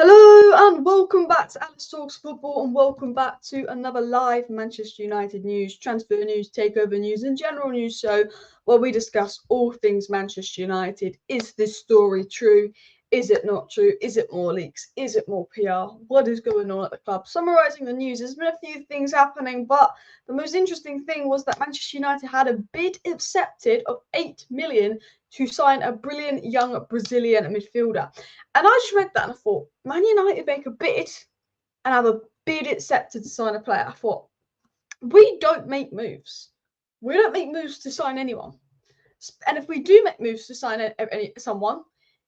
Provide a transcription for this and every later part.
Hello and welcome back to Alice Talks Football, and welcome back to another live Manchester United news, transfer news, takeover news and general news show where we discuss all things Manchester United. Is this story true? Is it not true? Is it more leaks? Is it more PR? What is going on at the club? Summarising the news, there's been a few things happening, but the most interesting thing was that Manchester United had a bid accepted of 8 million to sign a brilliant young Brazilian midfielder. And I just read that and I thought, Man United make a bid and have a bid accepted to sign a player. I thought, we don't make moves. We don't make moves to sign anyone. And if we do make moves to sign someone,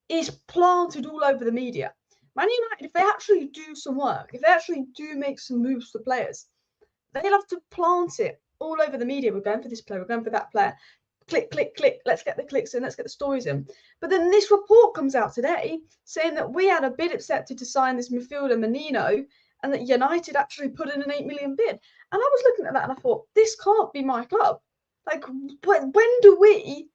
it's planted all over the media. Man United, if they actually do some work, if they actually do make some moves for players, they'll have to plant it all over the media. We're going for this player, we're going for that player. Click, click, click. Let's get the clicks in. Let's get the stories in. But then this report comes out today saying that we had a bid accepted to sign this midfielder, Minino, and that United actually put in an 8 million bid. And I was looking at that and I thought, this can't be my club. Like, when do we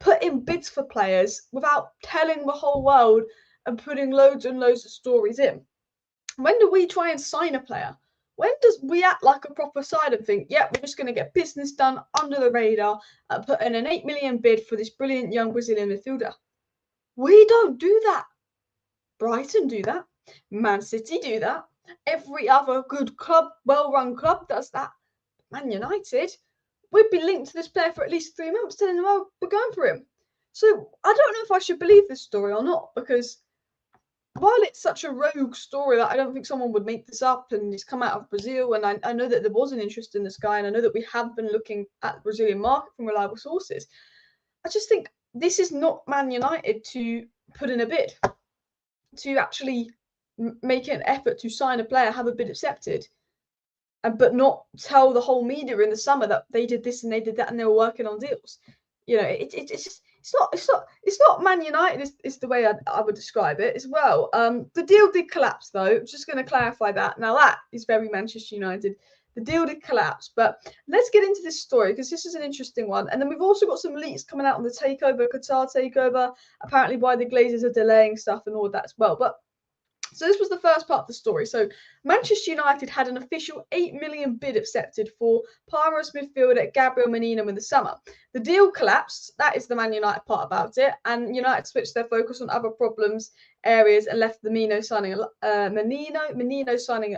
put in bids for players without telling the whole world and putting loads and loads of stories in? When do we try and sign a player? When does we act like a proper side and think, yeah, we're just going to get business done under the radar and put in an 8 million bid for this brilliant young Brazilian midfielder? We don't do that. Brighton do that. Man City do that. Every other good club, well-run club does that. Man United, we'd be linked to this player for at least 3 months telling them, oh, we're going for him. So I don't know if I should believe this story or not, because while it's such a rogue story that I don't think someone would make this up, and he's come out of Brazil, and I know that there was an interest in this guy, and I know that we have been looking at the Brazilian market from reliable sources, I just think this is not Man United to put in a bid, to actually make an effort to sign a player, have a bid accepted, but not tell the whole media in the summer that they did this and they did that and they were working on deals. You know, it's just it's not Man United is the way I would describe it as well. The deal did collapse though. I'm just going to clarify that. Now that is very Manchester United. The deal did collapse, but let's get into this story because this is an interesting one. And then we've also got some leaks coming out on the takeover, Qatar takeover, apparently why the Glazers are delaying stuff and all that as well. But so this was the first part of the story. So Manchester United had an official 8 million bid accepted for Parma's midfielder Gabriel Minino in the summer. The deal collapsed. That is the Man United part about it. And United switched their focus on other problems areas and left the Minino signing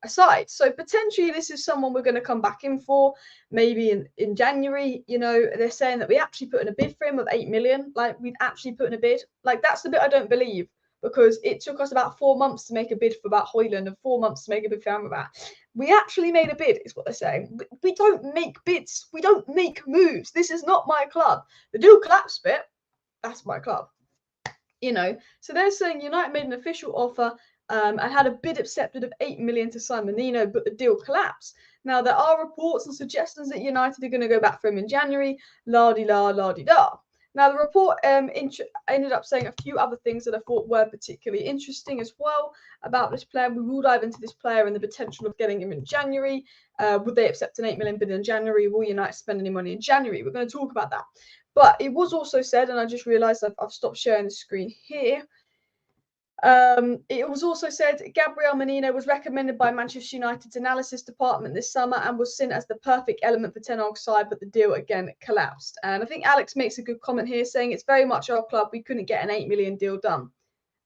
aside. So potentially this is someone we're going to come back in for maybe in January. You know, they're saying that we actually put in a bid for him of 8 million. Like we'd actually put in a bid. Like that's the bit I don't believe. Because it took us about 4 months to make a bid for that Højlund and 4 months to make a bid for Amrabat. We actually made a bid, is what they're saying. We don't make bids. We don't make moves. This is not my club. The deal collapse bit, that's my club. You know, so they're saying United made an official offer and had a bid accepted of 8 million to sign Minino, but the deal collapsed. Now, there are reports and suggestions that United are going to go back for him in January. La-di-la, la-di-da. Now, the report ended up saying a few other things that I thought were particularly interesting as well about this player. We will dive into this player and the potential of getting him in January. Would they accept an 8 million bid in January? Will United spend any money in January? We're going to talk about that. But it was also said, and I just realised I've stopped sharing the screen here. It was also said Gabriel Minino was recommended by Manchester United's analysis department this summer and was seen as the perfect element for Ten Hag's side, but the deal again collapsed. And I think Alex makes a good comment here saying it's very much our club. We couldn't get an 8 million deal done.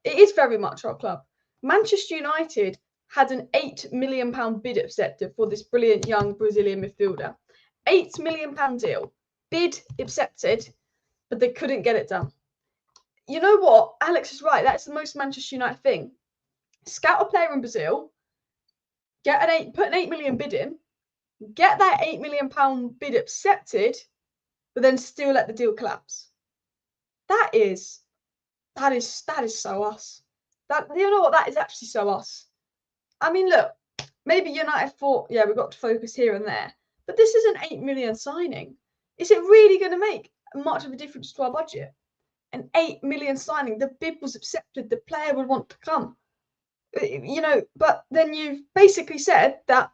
It is very much our club. Manchester United had an £8 million bid accepted for this brilliant young Brazilian midfielder. £8 million deal. Bid accepted, but they couldn't get it done. You know what? Alex is right. That's the most Manchester United thing. Scout a player in Brazil, put an 8 million bid in, get that £8 million bid accepted, but then still let the deal collapse. That is so us. That, you know what? That is actually so us. I mean, look, maybe United thought, yeah, we've got to focus here and there, but this is an 8 million signing. Is it really going to make much of a difference to our budget? An 8 million signing, the bid was accepted, the player would want to come. You know, but then you've basically said that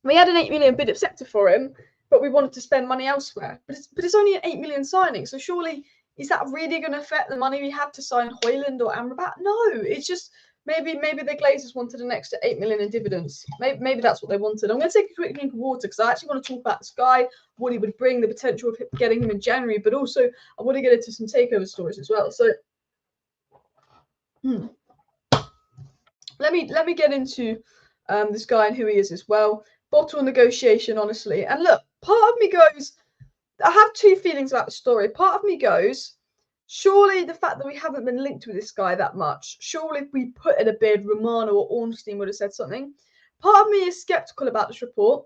we had an 8 million bid accepted for him, but we wanted to spend money elsewhere. But it's only an 8 million signing, so surely is that really going to affect the money we have to sign Højlund or Amrabat? No, it's just Maybe the Glazers wanted an extra 8 million in dividends. Maybe that's what they wanted. I'm going to take a quick drink of water because I actually want to talk about this guy, what he would bring, the potential of getting him in January, but also I want to get into some takeover stories as well. So let me get into this guy and who he is as well. Bottle negotiation, honestly. And look, part of me goes, I have two feelings about the story. Part of me goes, surely the fact that we haven't been linked with this guy that much, surely if we put in a bid, Romano or Ornstein would have said something. Part of me is skeptical about this report.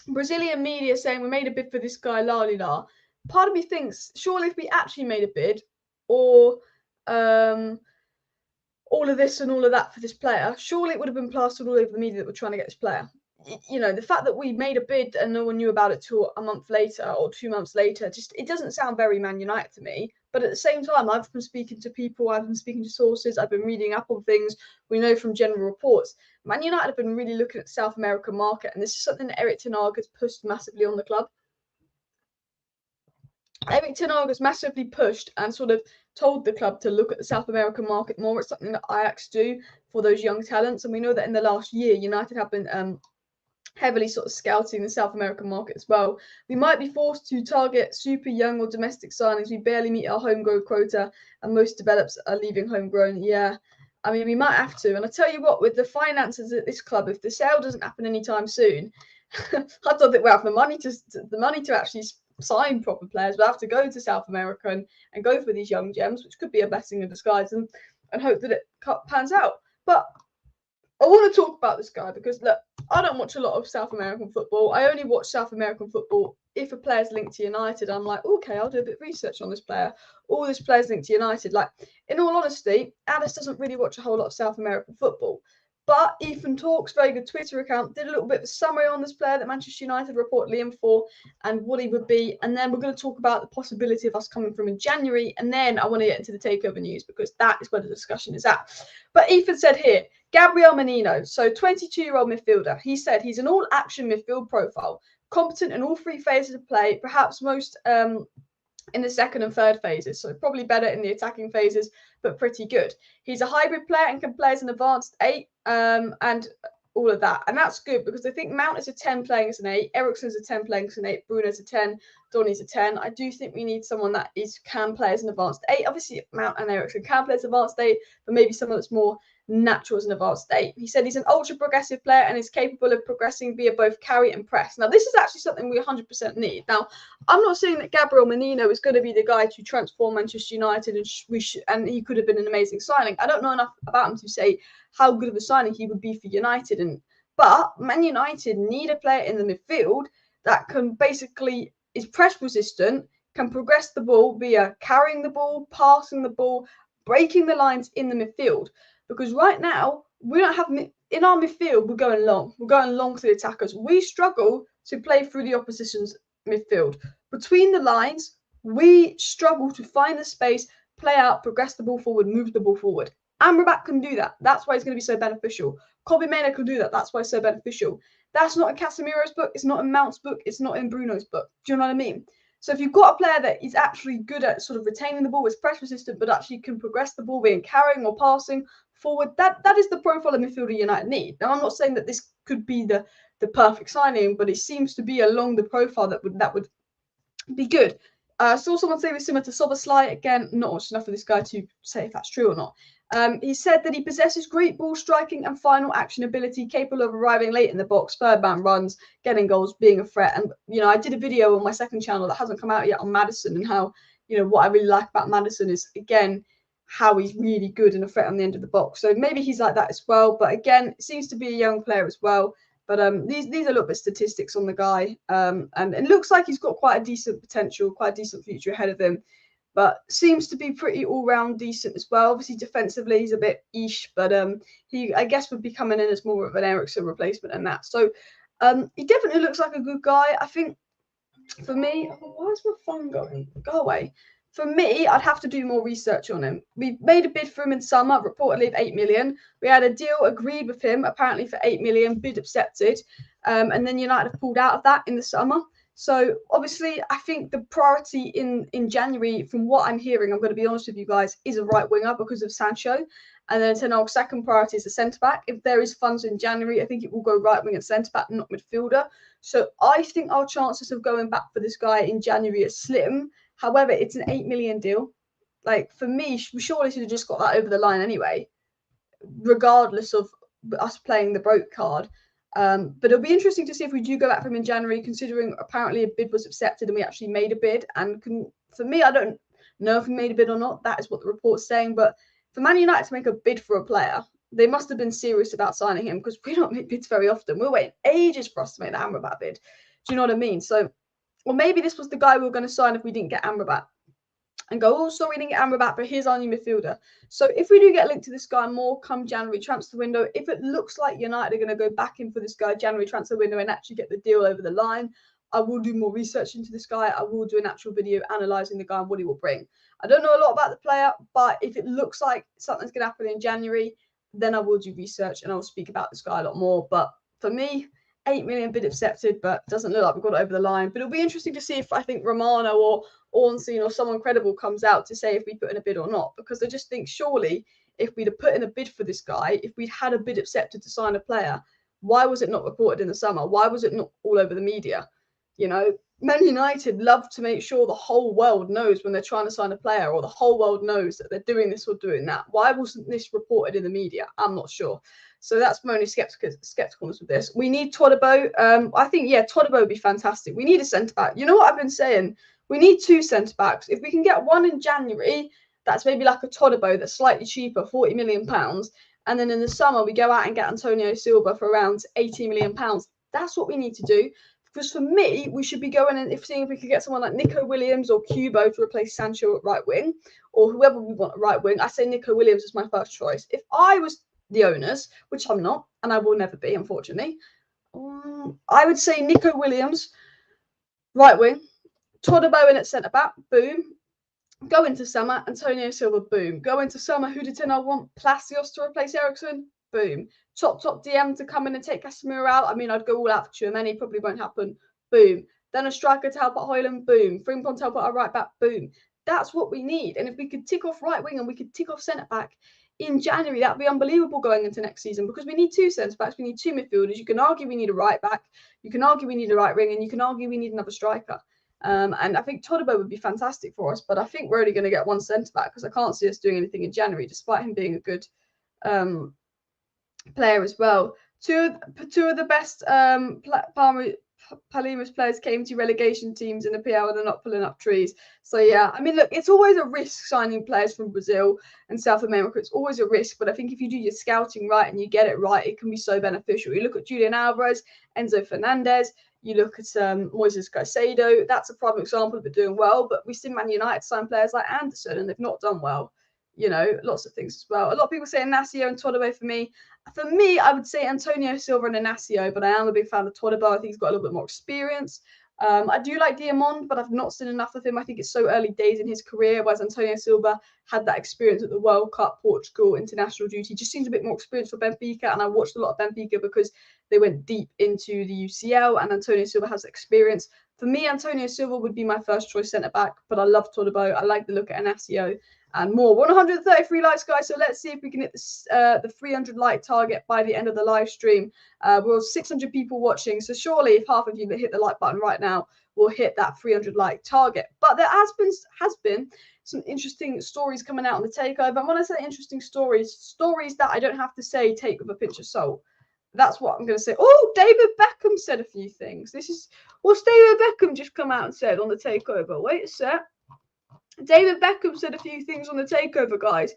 Brazilian media saying we made a bid for this guy, la la la. Part of me thinks, surely if we actually made a bid, or all of this and all of that for this player, surely it would have been plastered all over the media that we're trying to get this player. You know, the fact that we made a bid and no one knew about it till a month later or 2 months later, just it doesn't sound very Man United to me. But at the same time, I've been speaking to people, I've been speaking to sources, I've been reading up on things. We know from general reports, Man United have been really looking at the South American market, and this is something that Erik ten Hag has pushed massively on the club. Erik ten Hag has massively pushed and sort of told the club to look at the South American market more. It's something that Ajax do for those young talents, and we know that in the last year, United have been heavily sort of scouting the South American market as well. We might be forced to target super young or domestic signings. We barely meet our homegrown quota, and most develops are leaving homegrown. Yeah, I mean, we might have to. And I tell you what, with the finances at this club, if the sale doesn't happen anytime soon, I don't think we'll have the money to actually sign proper players. We'll have to go to South America and go for these young gems, which could be a blessing in disguise, and hope that it pans out. But I want to talk about this guy because, look, I don't watch a lot of South American football. I only watch South American football if a player's linked to United. I'm like, okay, I'll do a bit of research on this player. All this player's linked to United. Like, in all honesty, Alice doesn't really watch a whole lot of South American football. But Ethan Talks, very good Twitter account, did a little bit of a summary on this player that Manchester United reportedly in for and what he would be. And then we're going to talk about the possibility of us coming from in January. And then I want to get into the takeover news because that is where the discussion is at. But Ethan said here, Gabriel Minino, so 22-year-old midfielder. He said he's an all-action midfield profile, competent in all three phases of play, perhaps most in the second and third phases, so probably better in the attacking phases, but pretty good. He's a hybrid player and can play as an advanced 8 and all of that. And that's good because I think Mount is a 10 playing as an 8, Eriksen's a 10 playing as an 8, Bruno's a 10, Donny's a 10. I do think we need someone that can play as an advanced 8. Obviously, Mount and Eriksen can play as advanced 8, but maybe someone that's more natural as an advanced 8. He said he's an ultra progressive player and is capable of progressing via both carry and press. Now, this is actually something we 100% need. Now, I'm not saying that Gabriel Minino is going to be the guy to transform Manchester United and he could have been an amazing signing. I don't know enough about him to say how good of a signing he would be for United. But Man United need a player in the midfield that can basically is press resistant, can progress the ball via carrying the ball, passing the ball, breaking the lines in the midfield. Because right now, we don't have, in our midfield, we're going long. We're going long to the attackers. We struggle to play through the opposition's midfield. Between the lines, we struggle to find the space, play out, progress the ball forward, move the ball forward. Amrabat can do that. That's why it's going to be so beneficial. Kobe Mena can do that. That's why it's so beneficial. That's not in Casemiro's book. It's not in Mount's book. It's not in Bruno's book. Do you know what I mean? So if you've got a player that is actually good at sort of retaining the ball, is press resistant, but actually can progress the ball being carrying or passing forward, that is the profile of midfielder United need. Now, I'm not saying that this could be the perfect signing, but it seems to be along the profile that would be good. Saw someone say it was similar to Soboslai. Again, not much enough for this guy to say if that's true or not. He said that he possesses great ball striking and final action ability, capable of arriving late in the box, third man runs, getting goals, being a threat. And, you know, I did a video on my second channel that hasn't come out yet on Maddison and how, you know, what I really like about Maddison is, again, how he's really good and a threat on the end of the box. So maybe he's like that as well. But again, it seems to be a young player as well. But these are a little bit of statistics on the guy. And it looks like he's got quite a decent potential, quite a decent future ahead of him. But seems to be pretty all-round decent as well. Obviously, defensively, he's a bit ish. But he, I guess, would be coming in as more of an Eriksen replacement and that. So he definitely looks like a good guy. I think, for me, why is my phone going? Go away. For me, I'd have to do more research on him. We made a bid for him in summer, reportedly of 8 million. We had a deal agreed with him, apparently for 8 million, bid accepted. And then United have pulled out of that in the summer. So obviously, I think the priority in January, from what I'm hearing, I'm going to be honest with you guys, is a right winger because of Sancho. And then Ten Hag's second priority is the centre-back. If there is funds in January, I think it will go right wing and centre-back, not midfielder. So I think our chances of going back for this guy in January are slim. However, it's an 8 million deal. Like, for me, we surely should have just got that over the line anyway, regardless of us playing the broke card. But it'll be interesting to see if we do go back for him in January, considering apparently a bid was accepted and we actually made a bid. And for me, I don't know if we made a bid or not. That is what the report's saying. But for Man United to make a bid for a player, they must have been serious about signing him, because we don't make bids very often. We're waiting ages for us to make the Amrabat bid. Do you know what I mean? So, or maybe this was the guy we were going to sign if we didn't get Amrabat. And go, oh, sorry, we didn't get Amrabat, but here's our new midfielder. So if we do get linked to this guy more come January transfer window, if it looks like United are going to go back in for this guy January transfer window and actually get the deal over the line, I will do more research into this guy. I will do an actual video analysing the guy and what he will bring. I don't know a lot about the player, but if it looks like something's going to happen in January, then I will do research and I will speak about this guy a lot more. But for me, 8 million bid accepted, but doesn't look like we've got it over the line. But it'll be interesting to see if I think Romano or Ornstein or someone credible comes out to say if we put in a bid or not, because I just think surely if we'd have put in a bid for this guy, if we'd had a bid accepted to sign a player, why was it not reported in the summer? Why was it not all over the media? You know, Man United love to make sure the whole world knows when they're trying to sign a player, or the whole world knows that they're doing this or doing that. Why wasn't this reported in the media? I'm not sure. So that's my only skepticalness with this. We need Todibo. I think, yeah, Todibo would be fantastic. We need a centre-back. You know what I've been saying? We need 2 centre-backs. If we can get one in January, that's maybe like a Todibo that's slightly cheaper, £40 million. And then in the summer, we go out and get Antonio Silva for around £80 million. That's what we need to do. Because for me, we should be going and seeing if we could get someone like Nico Williams or Kubo to replace Sancho at right wing, or whoever we want at right wing. I say Nico Williams is my first choice. If I was the owners, which I'm not, and I will never be, unfortunately, I would say Nico Williams, right wing, Todibo in at centre back, boom. Go into summer, Antonio Silva, boom. Go into summer, who did Ten Hag want? Palacios to replace Eriksen, boom. Top DM to come in and take Casemiro out. I mean, I'd go all out for Tchouameni, probably won't happen, boom. Then a striker to help at Højlund, boom. Frimpong to help at our right back, boom. That's what we need. And if we could tick off right wing and we could tick off centre back in January, that'd be unbelievable going into next season, because we need 2 centre backs, we need 2 midfielders. You can argue we need a right back, you can argue we need a right wing, and you can argue we need another striker. And I think Todibo would be fantastic for us, but I think we're only going to get 1 centre back, because I can't see us doing anything in January, despite him being a good player as well. Two of the best Palimas players came to relegation teams in the PL and they're not pulling up trees. So yeah, I mean, look, it's always a risk signing players from Brazil and South America. It's always a risk, but I think if you do your scouting right and you get it right, it can be so beneficial. You look at Julian Alvarez, Enzo Fernandez, you look at Moises Caicedo. That's a prime example of it doing well, but we've seen Man United sign players like Anderson and they've not done well. You know, lots of things as well. A lot of people say Inacio and Todibo for me. For me, I would say Antonio Silva and Inacio, but I am a big fan of Todibo. I think he's got a little bit more experience. I do like Diamond, but I've not seen enough of him. I think it's so early days in his career, whereas Antonio Silva had that experience at the World Cup, Portugal, international duty. Just seems a bit more experience for Benfica, and I watched a lot of Benfica because they went deep into the UCL, and Antonio Silva has experience. For me, Antonio Silva would be my first choice centre-back, but I love Todibo. I like the look at Inacio and more. 133 likes, guys, so let's see if we can hit the 300 like target by the end of the live stream. We're 600 people watching, so surely if half of you that hit the like button right now will hit that 300 like target. But there has been some interesting stories coming out on the takeover, and when I say interesting stories that I don't have to say take with a pinch of salt. That's what I'm going to say. Oh, David Beckham said a few things. What's David Beckham just come out and said on the takeover? Wait a sec. David Beckham said a few things on the takeover, guys.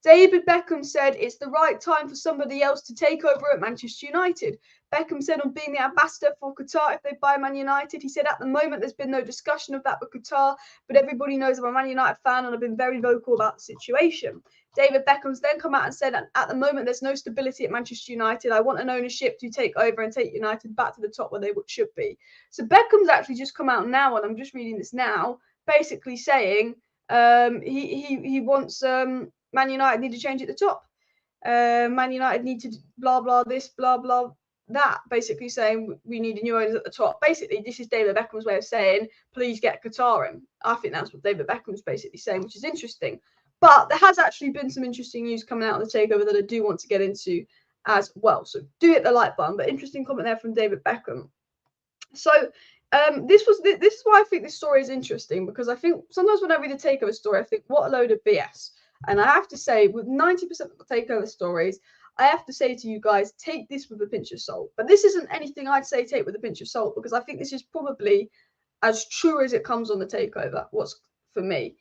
David Beckham said it's the right time for somebody else to take over at Manchester United. Beckham said on being the ambassador for Qatar if they buy Man United. He said at the moment there's been no discussion of that with Qatar, but everybody knows I'm a Man United fan and I've been very vocal about the situation. David Beckham's then come out and said at the moment there's no stability at Manchester United. I want an ownership to take over and take United back to the top where they should be. So Beckham's actually just come out now, and I'm just reading this now, basically saying he wants Man United need to change at the top. Man United need to blah blah this, blah blah that, basically saying we need new owners at the top. Basically, this is David Beckham's way of saying, please get Qatar in. I think that's what David Beckham's basically saying, which is interesting. But there has actually been some interesting news coming out of the takeover that I do want to get into as well. So do hit the like button. But interesting comment there from David Beckham. So this is why I think this story is interesting, because I think sometimes when I read a takeover story, I think, what a load of BS. And I have to say, with 90% of the takeover stories, I have to say to you guys, take this with a pinch of salt. But this isn't anything I'd say take with a pinch of salt, because I think this is probably as true as it comes on the takeover, what's for me.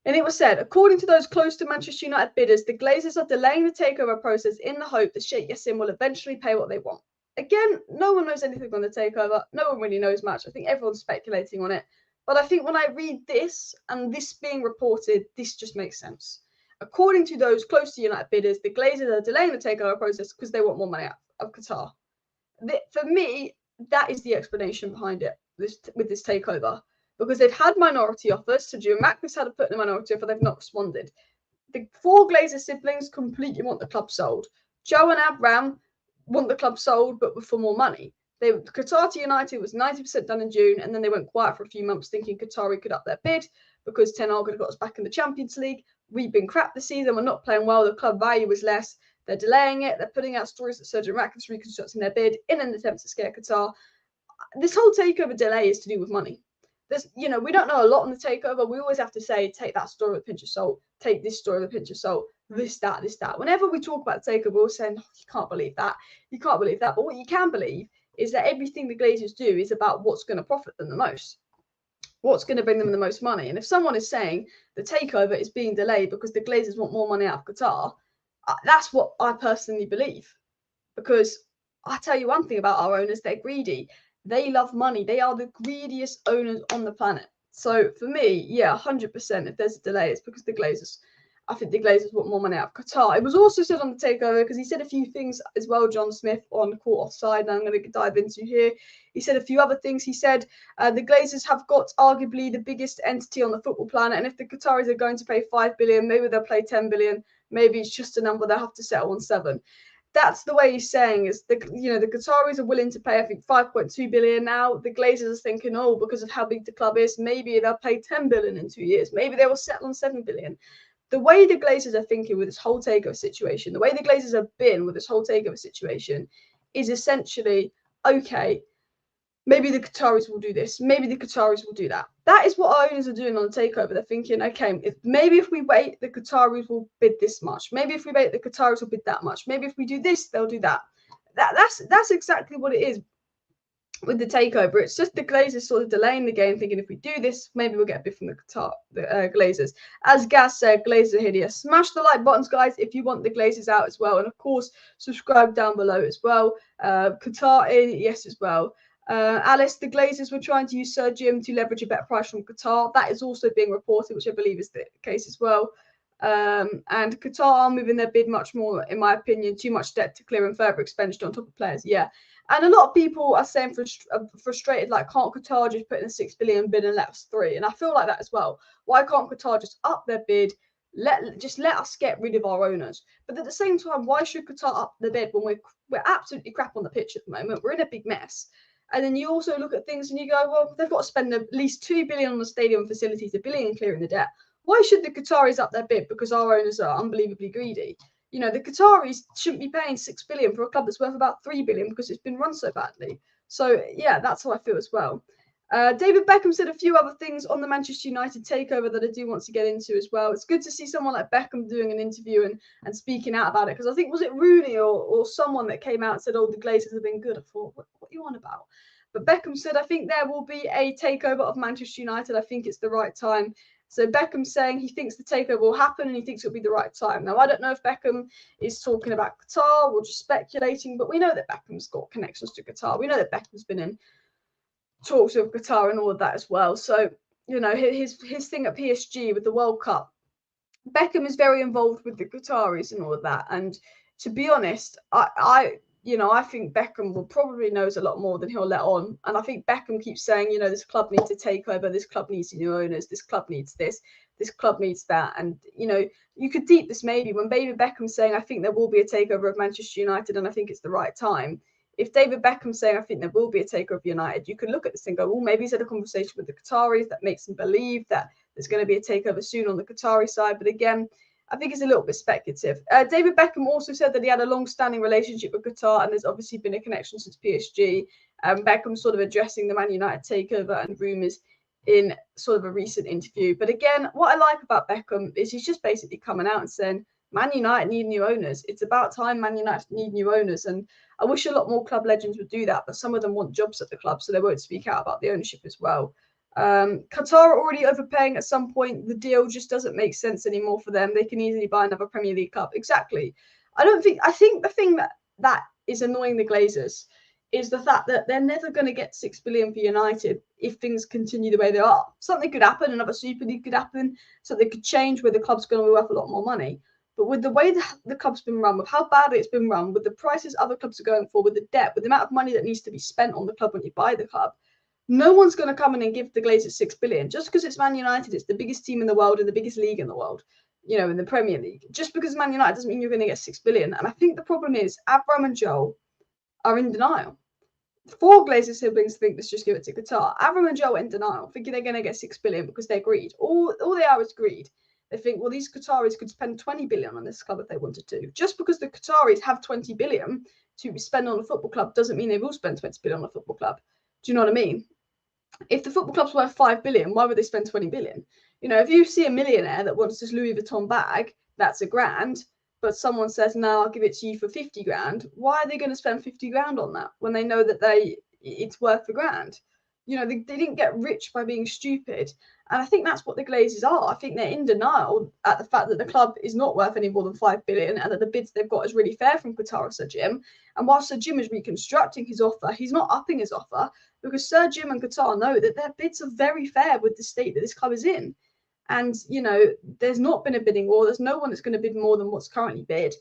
And it was said, according to those close to Manchester United bidders, the Glazers are delaying the takeover process in the hope that Sheikh Yassin will eventually pay what they want. Again, no one knows anything on the takeover. No one really knows much. I think everyone's speculating on it. But I think when I read this and this being reported, this just makes sense. According to those close to United bidders, the Glazers are delaying the takeover process because they want more money out of Qatar. For me, that is the explanation behind it, with this takeover. Because they've had minority offers. So Giamakis had put in a minority offer, they've not responded. The 4 Glazer siblings completely want the club sold. Joe and Abraham want the club sold, but for more money. Qatar United was 90% done in June, and then they went quiet for a few months thinking Qatari could up their bid because Ten Hag had got us back in the Champions League. We've been crap this season, we're not playing well, the club value was less. They're delaying it, they're putting out stories that Sergio Rakitic reconstructing their bid in an attempt to scare Qatar. This whole takeover delay is to do with money. We don't know a lot on the takeover. We always have to say, take that story with a pinch of salt, take this story with a pinch of salt, this, that. Whenever we talk about the takeover, we're saying, oh, you can't believe that. But what you can believe is that everything the Glazers do is about what's going to profit them the most, what's going to bring them the most money. And if someone is saying the takeover is being delayed because the Glazers want more money out of Qatar, that's what I personally believe. Because I tell you one thing about our owners, they're greedy. They love money. They are the greediest owners on the planet. So for me, yeah, 100%, if there's a delay, it's because I think the Glazers want more money out of Qatar. It was also said on the takeover, because he said a few things as well, John Smith, on caught offside, and I'm going to dive into here. He said a few other things. He said the Glazers have got arguably the biggest entity on the football planet, and if the Qataris are going to pay 5 billion, maybe they'll pay 10 billion. Maybe it's just a number they'll have to settle on 7. That's the way he's saying is the Qataris are willing to pay, I think, 5.2 billion now. The Glazers are thinking, oh, because of how big the club is, maybe they'll pay 10 billion in 2 years. Maybe they will settle on 7 billion. The way the Glazers are thinking with this whole takeover situation, the way the Glazers have been with this whole takeover situation is essentially, okay, maybe the Qataris will do this. Maybe the Qataris will do that. That is what our owners are doing on the takeover. They're thinking, okay, if we wait, the Qataris will bid this much. Maybe if we wait, the Qataris will bid that much. Maybe if we do this, they'll do that. That's exactly what it is with the takeover. It's just the Glazers sort of delaying the game, thinking if we do this, maybe we'll get a bit from the Glazers. As Gaz said, Glazers are hideous. Smash the like buttons, guys, if you want the Glazers out as well. And of course, subscribe down below as well. Qatar in, yes, as well. Alice, the Glazers were trying to use Sir Jim to leverage a better price from Qatar. That is also being reported, which I believe is the case as well. And Qatar are moving their bid much more, in my opinion, too much debt to clear and further expenditure on top of players. Yeah. And a lot of people are saying frustrated, like, can't Qatar just put in a 6 billion bid and let us 3? And I feel like that as well. Why can't Qatar just up their bid? Let us get rid of our owners. But at the same time, why should Qatar up the bid when we're absolutely crap on the pitch at the moment? We're in a big mess. And then you also look at things and you go, well, they've got to spend at least 2 billion on the stadium facilities, 1 billion in clearing the debt. Why should the Qataris up their bid? Because our owners are unbelievably greedy. The Qataris shouldn't be paying 6 billion for a club that's worth about 3 billion because it's been run so badly. So yeah, that's how I feel as well. David Beckham said a few other things on the Manchester United takeover that I do want to get into as well. It's good to see someone like Beckham doing an interview and speaking out about it, because I think, was it Rooney or someone that came out and said, oh, the Glazers have been good? I thought, what are you on about? But Beckham said, I think there will be a takeover of Manchester United. I think it's the right time. So Beckham's saying he thinks the takeover will happen and he thinks it'll be the right time. Now, I don't know if Beckham is talking about Qatar or just speculating, but we know that Beckham's got connections to Qatar. We know that Beckham's been in talks with Qatar and all of that as well. So, his thing at PSG with the World Cup, Beckham is very involved with the Qataris and all of that. And to be honest, I think Beckham will probably knows a lot more than he'll let on. And I think Beckham keeps saying, this club needs to take over, this club needs new owners, this club needs this club needs that. And, you could deep this maybe when David Beckham's saying, I think there will be a takeover of Manchester United and I think it's the right time. If David Beckham's saying, I think there will be a takeover of United, you could look at this and go, well, maybe he's had a conversation with the Qataris that makes him believe that there's going to be a takeover soon on the Qatari side. But again, I think it's a little bit speculative. David Beckham also said that he had a long-standing relationship with Qatar, and there's obviously been a connection since PSG. Beckham sort of addressing the Man United takeover and rumours in sort of a recent interview. But again, what I like about Beckham is he's just basically coming out and saying, Man United need new owners. It's about time Man United need new owners. And I wish a lot more club legends would do that, but some of them want jobs at the club, so they won't speak out about the ownership as well. Qatar are already overpaying at some point. The deal just doesn't make sense anymore for them. They can easily buy another Premier League club. Exactly. I think the thing that is annoying the Glazers is the fact that they're never going to get 6 billion for United if things continue the way they are. Something could happen, another Super League could happen, something could change where the club's going to be worth a lot more money. But with the way the club's been run, with how badly it's been run, with the prices other clubs are going for, with the debt, with the amount of money that needs to be spent on the club when you buy the club, no one's going to come in and give the Glazers 6 billion just because it's Man United. It's the biggest team in the world and the biggest league in the world, in the Premier League. Just because Man United doesn't mean you're going to get 6 billion. And I think the problem is Abraham and Joel are in denial. 4 Glazer siblings think let's just give it to Qatar. Abraham and Joel are in denial, thinking they're going to get 6 billion because they're greed. All they are is greed. They think, well, these Qataris could spend 20 billion on this club if they wanted to. Just because the Qataris have 20 billion to spend on a football club doesn't mean they will spend 20 billion on a football club. Do you know what I mean? If the football club's worth 5 billion, why would they spend 20 billion? If you see a millionaire that wants this Louis Vuitton bag, that's £1,000, but someone says, no, I'll give it to you for 50 grand. Why are they going to spend 50 grand on that when they know that it's worth £1,000? They didn't get rich by being stupid. And I think that's what the Glazers are. I think they're in denial at the fact that the club is not worth any more than 5 billion and that the bids they've got is really fair from Qatar or Sir Jim. And while Sir Jim is reconstructing his offer, he's not upping his offer because Sir Jim and Qatar know that their bids are very fair with the state that this club is in. And, there's not been a bidding war. There's no one that's going to bid more than what's currently bid.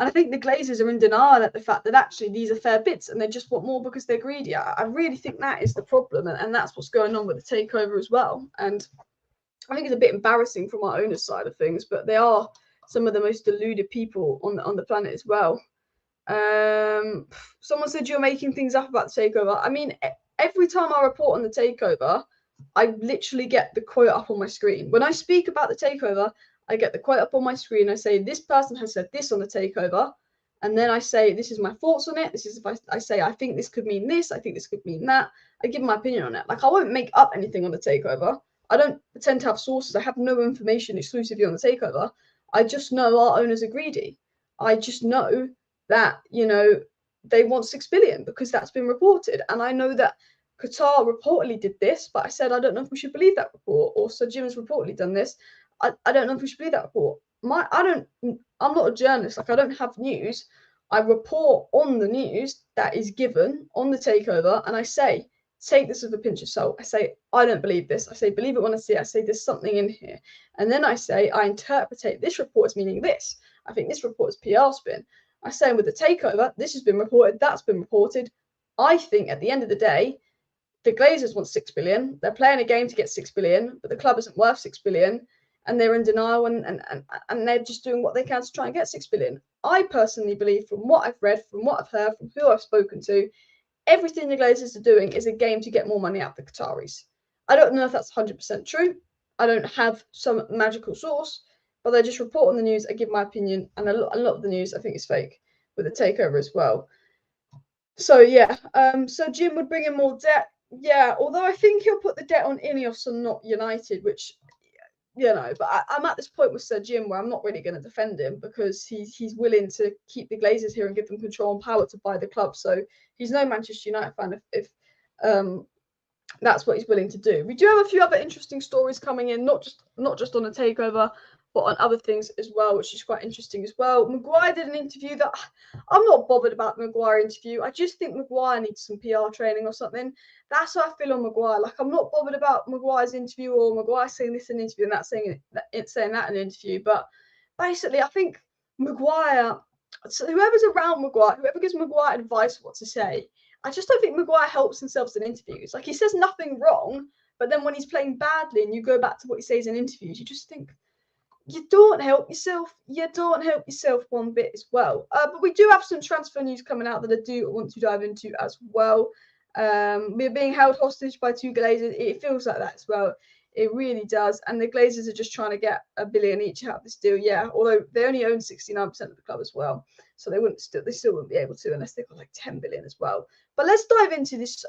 And I think the Glazers are in denial at the fact that actually these are fair bids and they just want more because they're greedy. I really think that is the problem, and that's what's going on with the takeover as well. And I think it's a bit embarrassing from our owner's side of things, but they are some of the most deluded people on the planet as well. Someone said you're making things up about the takeover. I mean, every time I report on the takeover, I literally get the quote up on my screen. When I speak about the takeover, I get the quote up on my screen. I say, this person has said this on the takeover. And then I say, this is my thoughts on it. This is if I say, I think this could mean this. I think this could mean that. I give my opinion on it. Like, I won't make up anything on the takeover. I don't pretend to have sources. I have no information exclusively on the takeover. I just know our owners are greedy. I just know that, they want 6 billion because that's been reported. And I know that Qatar reportedly did this, but I said, I don't know if we should believe that report. Or Sir Jim has reportedly done this. I don't know if we should believe that report. I'm not a journalist. Like, I don't have news. I report on the news that is given on the takeover, and I say, take this with a pinch of salt. I say, I don't believe this. I say, believe it when I see it. I say, there's something in here. And then I say, I interpretate this report as meaning this. I think this report is PR spin. I say, with the takeover, this has been reported, that's been reported. I think at the end of the day, the Glazers want 6 billion. They're playing a game to get 6 billion, but the club isn't worth 6 billion. And they're in denial and they're just doing what they can to try and get 6 billion. I personally believe, from what I've read, from what I've heard, from who I've spoken to, everything the Glazers are doing is a game to get more money out of the Qataris. I don't know if that's 100% true. I don't have some magical source, but they just report on the news. I give my opinion, and a lot of the news I think is fake with the takeover as well. So yeah, so Jim would bring in more debt. Yeah, although I think he'll put the debt on Ineos and not United, which, but I'm at this point with Sir Jim where I'm not really going to defend him because he's willing to keep the Glazers here and give them control and power to buy the club. So he's no Manchester United fan if that's what he's willing to do. We do have a few other interesting stories coming in, not just on the takeover, but on other things as well, which is quite interesting as well. Maguire did an interview that I'm not bothered about the Maguire interview. I just think Maguire needs some PR training or something. That's how I feel on Maguire. Like, I'm not bothered about Maguire's interview or Maguire saying this in an interview and that saying that in an interview. But basically, I think Maguire, so whoever's around Maguire, whoever gives Maguire advice what to say, I just don't think Maguire helps himself in interviews. Like, he says nothing wrong, but then when he's playing badly and you go back to what he says in interviews, you just think, you don't help yourself. You don't help yourself one bit as well. But we do have some transfer news coming out that I do want to dive into as well. We're being held hostage by 2 Glazers. It feels like that as well. It really does. And the Glazers are just trying to get $1 billion each out of this deal. Yeah, although they only own 69% of the club as well, so they still wouldn't be able to unless they've got like 10 billion as well. But let's dive into this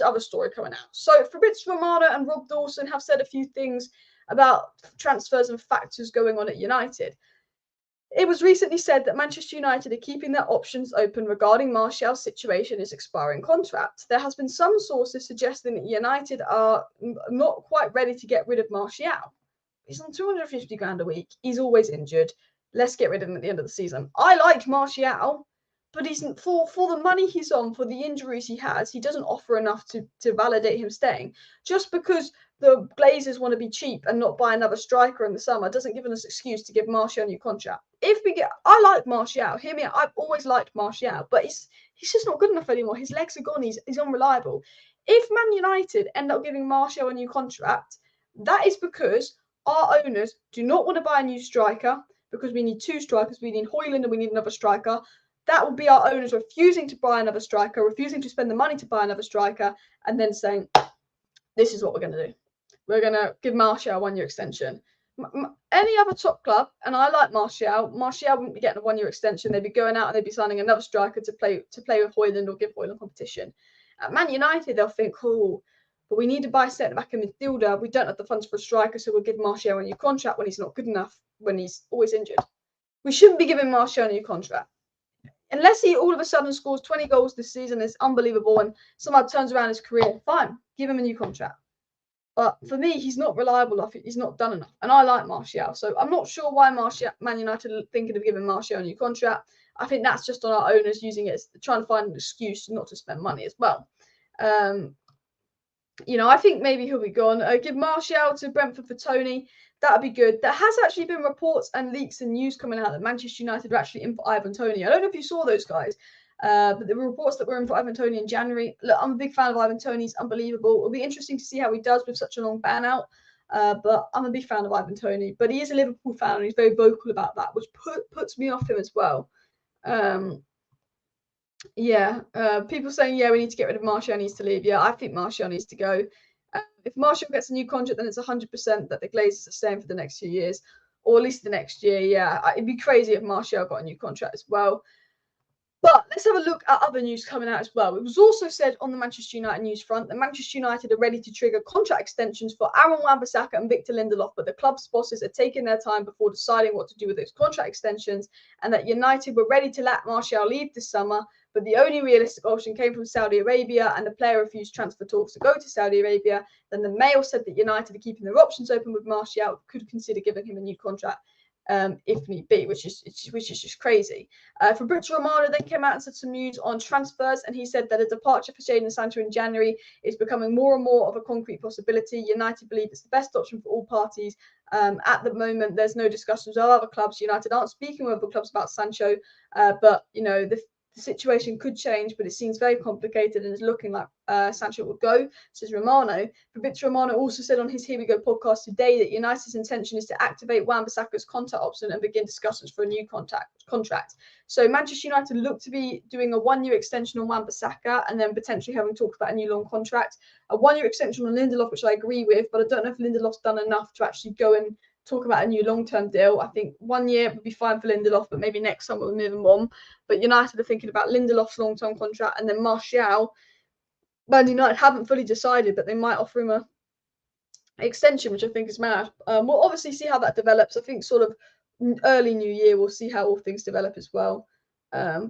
other story coming out. So Fabrizio Romano and Rob Dawson have said a few things about transfers and factors going on at United. It was recently said that Manchester United are keeping their options open regarding Martial's situation, his expiring contract. There has been some sources suggesting that United are not quite ready to get rid of Martial. He's on 250 grand a week. He's always injured. Let's get rid of him at the end of the season. I like Martial, but he's for the money he's on, for the injuries he has, he doesn't offer enough to validate him staying. Just because the Glazers want to be cheap and not buy another striker in the summer doesn't give us an excuse to give Martial a new contract. I like Martial. Hear me out. I've always liked Martial, but he's just not good enough anymore. His legs are gone. He's unreliable. If Man United end up giving Martial a new contract, that is because our owners do not want to buy a new striker, because we need 2 strikers. We need Højlund and we need another striker. That will be our owners refusing to buy another striker, refusing to spend the money to buy another striker, and then saying, this is what we're going to do. We're going to give Martial a 1-year extension. Any other top club, and I like Martial wouldn't be getting a 1-year extension. They'd be going out and they'd be signing another striker to play with Højlund or give Højlund competition. At Man United, they'll think, oh, but we need to buy a centre-back and midfielder. We don't have the funds for a striker, so we'll give Martial a new contract when he's not good enough, when he's always injured. We shouldn't be giving Martial a new contract. Unless he all of a sudden scores 20 goals this season, it's unbelievable, and somehow turns around his career, fine, give him a new contract. But for me, he's not reliable enough. He's not done enough. And I like Martial. So I'm not sure why Man United are thinking of giving Martial a new contract. I think that's just on our owners using it, trying to find an excuse not to spend money as well. I think maybe he'll be gone. Give Martial to Brentford for Tony. That would be good. There has actually been reports and leaks and news coming out that Manchester United are actually in for Ivan Toney. I don't know if you saw those guys. But there were reports that we're in for Ivan Toney in January. Look, I'm a big fan of Ivan Toney. He's unbelievable. It'll be interesting to see how he does with such a long ban out. But I'm a big fan of Ivan Toney. But he is a Liverpool fan and he's very vocal about that, which puts me off him as well. People saying, we need to get rid of Martial, needs to leave. Yeah, I think Martial needs to go. If Martial gets a new contract, then it's 100% that the Glazers are staying for the next few years, or at least the next year. Yeah, it'd be crazy if Martial got a new contract as well. But let's have a look at other news coming out as well. It was also said on the Manchester United news front that Manchester United are ready to trigger contract extensions for Aaron Wan-Bissaka and Victor Lindelof, but the club's bosses are taking their time before deciding what to do with those contract extensions, and that United were ready to let Martial leave this summer, but the only realistic option came from Saudi Arabia, and the player refused transfer talks to go to Saudi Arabia. Then the Mail said that United are keeping their options open with Martial, could consider giving him a new contract. If need be, which is just crazy. Fabrizio Romano then came out and said some news on transfers, and he said that a departure for Jadon Sancho in January is becoming more and more of a concrete possibility. United believe it's the best option for all parties. At the moment, there's no discussions with other clubs. United aren't speaking with other clubs about Sancho, but the situation could change, but it seems very complicated and it's looking like Sancho will go, says Romano. Fabrizio Romano also said on his Here We Go podcast today that United's intention is to activate Wan-Bissaka's contract option and begin discussions for a new contract. So Manchester United look to be doing a 1-year extension on Wan-Bissaka and then potentially having talked about a new long contract. A 1-year extension on Lindelof, which I agree with, but I don't know if Lindelof's done enough to actually go and talk about a new long-term deal. I think 1 year would be fine for Lindelof, but maybe next summer we'll move him on. But United are thinking about Lindelof's long-term contract, and then Martial. Man United haven't fully decided, but they might offer him a extension, which I think is mad. We'll obviously see how that develops. I think sort of early new year we'll see how all things develop as well. For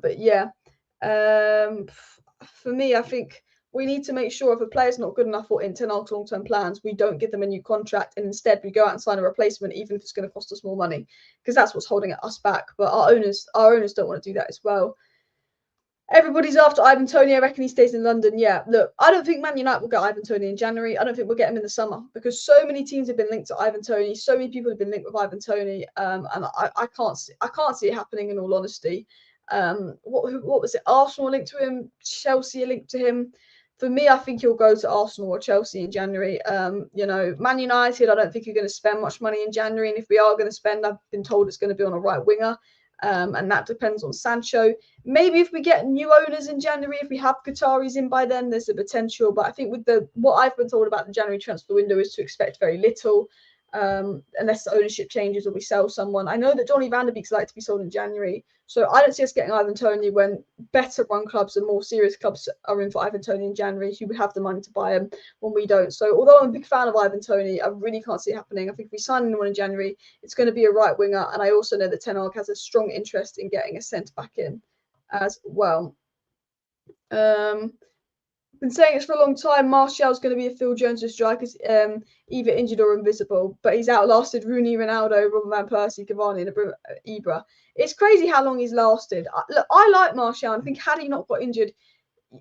me, I think we need to make sure if a player's not good enough or in 10 long-term plans, we don't give them a new contract, and instead we go out and sign a replacement, even if it's going to cost us more money, because that's what's holding us back. But our owners don't want to do that as well. Everybody's after Ivan Toney. I reckon he stays in London. Yeah, look, I don't think Man United will get Ivan Toney in January. I don't think we'll get him in the summer, because so many teams have been linked to Ivan Toney. So many people have been linked with Ivan Toney, and I can't see it happening, in all honesty. What was it? Arsenal linked to him. Chelsea linked to him. For me, I think he'll go to Arsenal or Chelsea in January. Man United, I don't think you're going to spend much money in January. And if we are going to spend, I've been told it's going to be on a right winger. and that depends on Sancho. Maybe if we get new owners in January, if we have Qataris in by then, there's a potential. But I think with what I've been told about the January transfer window is to expect very little, unless the ownership changes or we sell someone. I know that Donny van de Beek's like to be sold in January, so I don't see us getting Ivan Toney when better run clubs and more serious clubs are in for Ivan Toney in January, who would have the money to buy him when we don't. So although I'm a big fan of Ivan Toney, I really can't see it happening. I think if we sign anyone in January, it's going to be a right winger, and I also know that Ten Hag has a strong interest in getting a centre back in as well. Been saying it for a long time. Martial's going to be a Phil Jones of strikers, either injured or invisible, but he's outlasted Rooney, Ronaldo, Robin van Persie, Cavani, and Ibra. It's crazy how long he's lasted. Look, I like Martial. I think had he not got injured,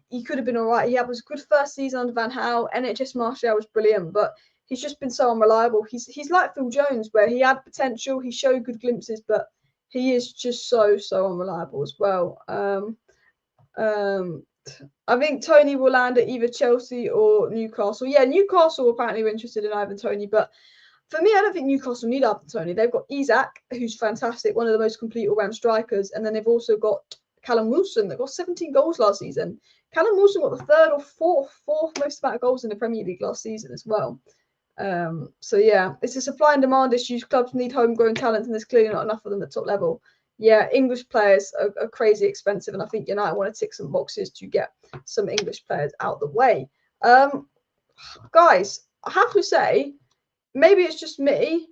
he could have been all right. He had a good first season under Van Gaal. NHS Martial was brilliant, but he's just been so unreliable. He's like Phil Jones, where he had potential, he showed good glimpses, but he is just so unreliable as well. I think Toney will land at either Chelsea or Newcastle. Yeah, Newcastle apparently were interested in Ivan Toney, but for me, I don't think Newcastle need Ivan Toney. They've got Isak, who's fantastic, one of the most complete all-round strikers, and then they've also got Callum Wilson that got 17 goals last season. Callum Wilson got the third or fourth most amount of goals in the Premier League last season as well. So yeah, it's a supply and demand issue. Clubs need homegrown talent, and there's clearly not enough of them at top level. Yeah, English players are crazy expensive, and I think United want to tick some boxes to get some English players out the way. Guys, I have to say, maybe it's just me,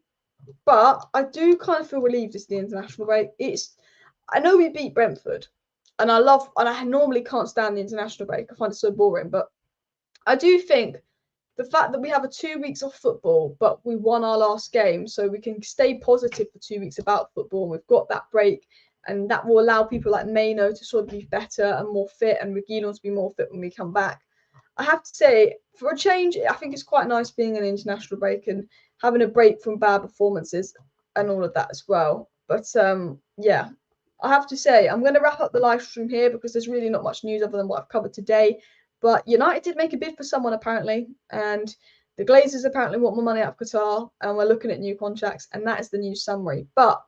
but I do kind of feel relieved it's the international break. I know we beat Brentford, and I normally can't stand the international break. I find it so boring, but I do think the fact that we have 2 weeks off football, but we won our last game, so we can stay positive for 2 weeks about football. And we've got that break, and that will allow people like Minino to sort of be better and more fit, and Reguilon to be more fit when we come back. I have to say, for a change, I think it's quite nice being an international break and having a break from bad performances and all of that as well. But yeah, I have to say, I'm going to wrap up the live stream here because there's really not much news other than what I've covered today. But United did make a bid for someone apparently, and the Glazers apparently want more money out of Qatar, and we're looking at new contracts, and that is the news summary. But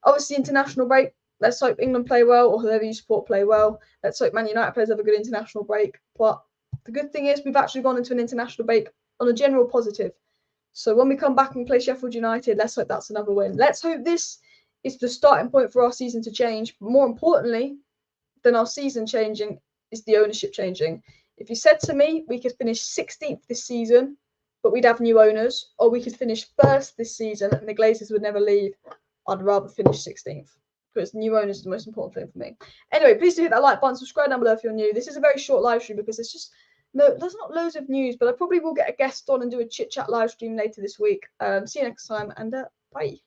obviously, international break. Let's hope England play well, or whoever you support play well. Let's hope Man United players have a good international break. But the good thing is we've actually gone into an international break on a general positive. So when we come back and play Sheffield United, let's hope that's another win. Let's hope this is the starting point for our season to change. But more importantly than our season changing is the ownership changing. If you said to me we could finish 16th this season, but we'd have new owners, or we could finish first this season and the Glazers would never leave, I'd rather finish 16th because new owners is the most important thing for me. Anyway, please do hit that like button, subscribe down below if you're new. This is a very short live stream because there's not loads of news, but I probably will get a guest on and do a chit chat live stream later this week. See you next time, and bye.